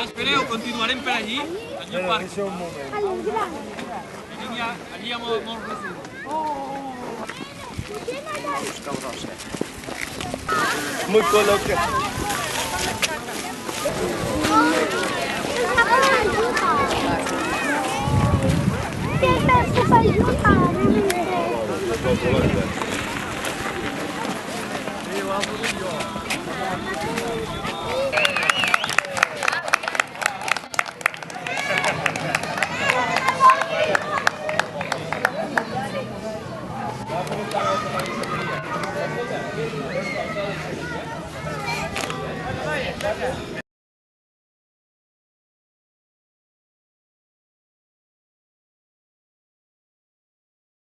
Espereu, continuarem per allí, al meu parc. Deixa un moment. Allí hi ha molts residus. Muy coloquial.